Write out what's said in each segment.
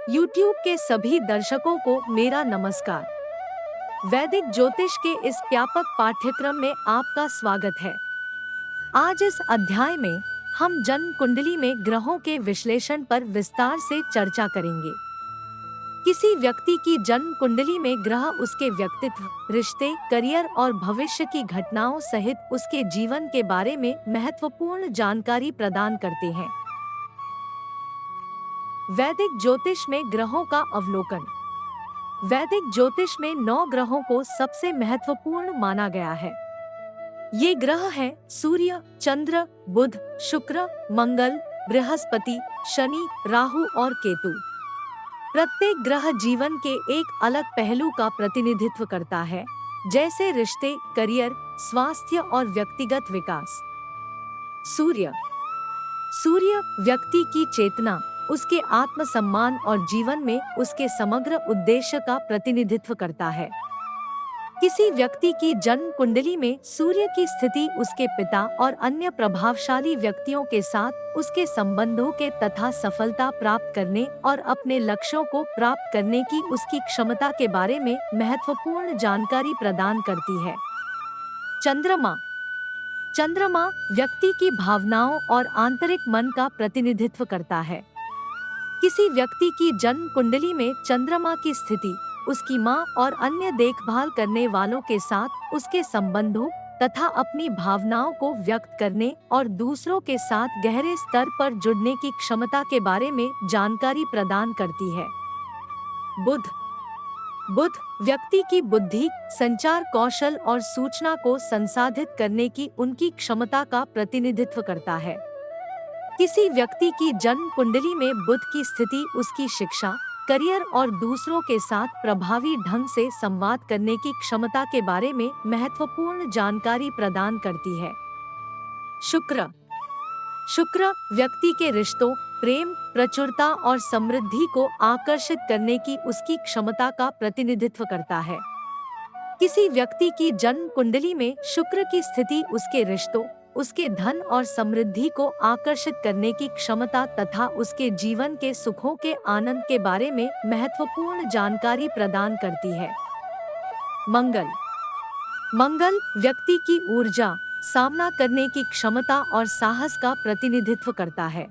YouTube के सभी दर्शकों को मेरा नमस्कार। वैदिक ज्योतिष के इस व्यापक पाठ्यक्रम में आपका स्वागत है। आज इस अध्याय में हम जन्म कुंडली में ग्रहों के विश्लेषण पर विस्तार से चर्चा करेंगे। किसी व्यक्ति की जन्म कुंडली में ग्रह उसके व्यक्तित्व, रिश्ते, करियर और भविष्य की घटनाओं सहित उसके जीवन के बारे में महत्वपूर्ण जानकारी प्रदान करते हैं। वैदिक ज्योतिष में ग्रहों का अवलोकन। वैदिक ज्योतिष में 9 ग्रहों को सबसे महत्वपूर्ण माना गया है। ये ग्रह हैं सूर्य, चंद्र, बुध, शुक्र, मंगल, बृहस्पति, शनि, राहु और केतु। प्रत्येक ग्रह जीवन के एक अलग पहलू का प्रतिनिधित्व करता है, जैसे रिश्ते, करियर, स्वास्थ्य और व्यक्तिगत विकास। सूर्य। सूर्य व्यक्ति की चेतना, उसके आत्मसम्मान और जीवन में उसके समग्र उद्देश्य का प्रतिनिधित्व करता है। किसी व्यक्ति की जन्म कुंडली में सूर्य की स्थिति उसके पिता और अन्य प्रभावशाली व्यक्तियों के साथ उसके संबंधों के तथा सफलता प्राप्त करने और अपने लक्ष्यों को प्राप्त करने की उसकी क्षमता के बारे में महत्वपूर्ण जानकारी प्रदान करती है। चंद्रमा। चंद्रमा व्यक्ति की भावनाओं और आंतरिक मन का प्रतिनिधित्व करता है। किसी व्यक्ति की जन्म कुंडली में चंद्रमा की स्थिति उसकी मां और अन्य देखभाल करने वालों के साथ उसके संबंधों तथा अपनी भावनाओं को व्यक्त करने और दूसरों के साथ गहरे स्तर पर जुड़ने की क्षमता के बारे में जानकारी प्रदान करती है। बुध। बुध व्यक्ति की बुद्धि, संचार कौशल और सूचना को संसाधित करने की उनकी क्षमता का प्रतिनिधित्व करता है। किसी व्यक्ति की जन्म कुंडली में बुध की स्थिति उसकी शिक्षा, करियर और दूसरों के साथ प्रभावी ढंग से संवाद करने की क्षमता के बारे में महत्वपूर्ण जानकारी प्रदान करती है। शुक्र। शुक्र व्यक्ति के रिश्तों, प्रेम, प्रचुरता और समृद्धि को आकर्षित करने की उसकी क्षमता का प्रतिनिधित्व करता है। किसी व्यक्ति की जन्म कुंडली में शुक्र की स्थिति उसके रिश्तों, उसके धन और समृद्धि को आकर्षित करने की क्षमता तथा उसके जीवन के सुखों के आनंद के बारे में महत्वपूर्ण जानकारी प्रदान करती है। मंगल। मंगल व्यक्ति की ऊर्जा, सामना करने की क्षमता और साहस का प्रतिनिधित्व करता है।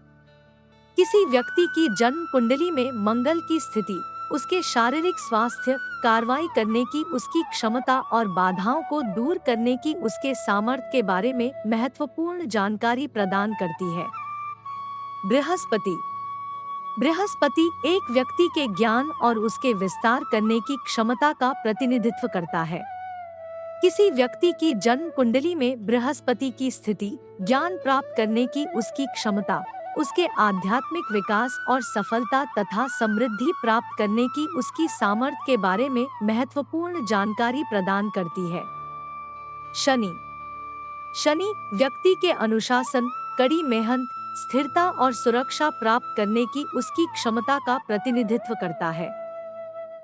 किसी व्यक्ति की जन्म कुंडली में मंगल की स्थिति उसके शारीरिक स्वास्थ्य, कार्रवाई करने की उसकी क्षमता और बाधाओं को दूर करने की उसके सामर्थ्य के बारे में महत्वपूर्ण जानकारी प्रदान करती है। बृहस्पति। बृहस्पति एक व्यक्ति के ज्ञान और उसके विस्तार करने की क्षमता का प्रतिनिधित्व करता है। किसी व्यक्ति की जन्म कुंडली में बृहस्पति की स्थिति ज्ञान प्राप्त करने की उसकी क्षमता, उसके आध्यात्मिक विकास और सफलता तथा समृद्धि प्राप्त करने की उसकी सामर्थ्य के बारे में महत्वपूर्ण जानकारी प्रदान करती है। शनि। शनि व्यक्ति के अनुशासन, कड़ी मेहनत, स्थिरता और सुरक्षा प्राप्त करने की उसकी क्षमता का प्रतिनिधित्व करता है।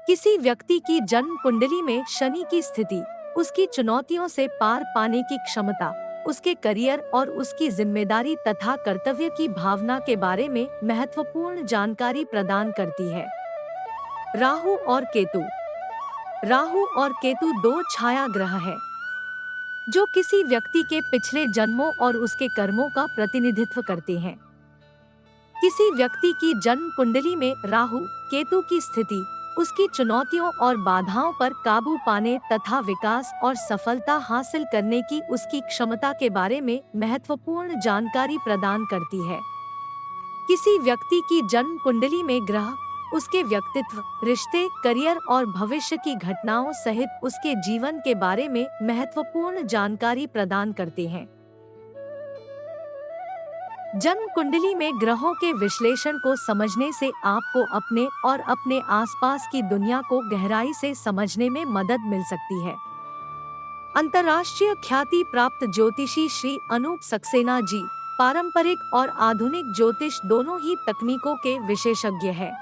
किसी व्यक्ति की जन्म कुंडली में शनि की स्थिति उसकी चुनौतियों से पार पाने की क्षमता, उसके करियर और उसकी जिम्मेदारी तथा कर्तव्य की भावना के बारे में महत्वपूर्ण जानकारी प्रदान करती है। राहु और केतु। राहु और केतु 2 छाया ग्रह हैं, जो किसी व्यक्ति के पिछले जन्मों और उसके कर्मों का प्रतिनिधित्व करते हैं। किसी व्यक्ति की जन्म कुंडली में राहु, केतु की स्थिति उसकी चुनौतियों और बाधाओं पर काबू पाने तथा विकास और सफलता हासिल करने की उसकी क्षमता के बारे में महत्वपूर्ण जानकारी प्रदान करती है। किसी व्यक्ति की जन्म कुंडली में ग्रह उसके व्यक्तित्व, रिश्ते, करियर और भविष्य की घटनाओं सहित उसके जीवन के बारे में महत्वपूर्ण जानकारी प्रदान करते हैं। जन्म कुंडली में ग्रहों के विश्लेषण को समझने से आपको अपने और अपने आसपास की दुनिया को गहराई से समझने में मदद मिल सकती है। अंतर्राष्ट्रीय ख्याति प्राप्त ज्योतिषी श्री अनूप सक्सेना जी पारंपरिक और आधुनिक ज्योतिष दोनों ही तकनीकों के विशेषज्ञ हैं।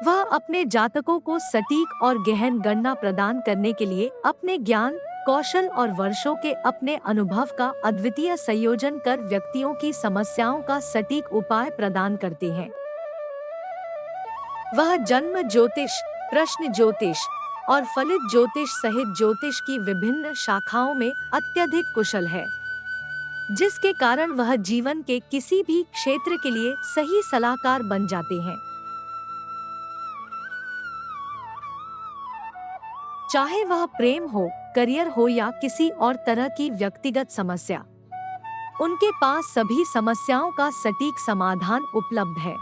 वह अपने जातकों को सटीक और गहन गणना प्रदान करने के लिए अपने ज्ञान, कौशल और वर्षों के अपने अनुभव का अद्वितीय संयोजन कर व्यक्तियों की समस्याओं का सटीक उपाय प्रदान करते हैं। वह जन्म ज्योतिष, प्रश्न ज्योतिष और फलित ज्योतिष सहित ज्योतिष की विभिन्न शाखाओं में अत्यधिक कुशल है, जिसके कारण वह जीवन के किसी भी क्षेत्र के लिए सही सलाहकार बन जाते हैं। चाहे वह प्रेम हो, करियर हो या किसी और तरह की व्यक्तिगत समस्या, उनके पास सभी समस्याओं का सटीक समाधान उपलब्ध है।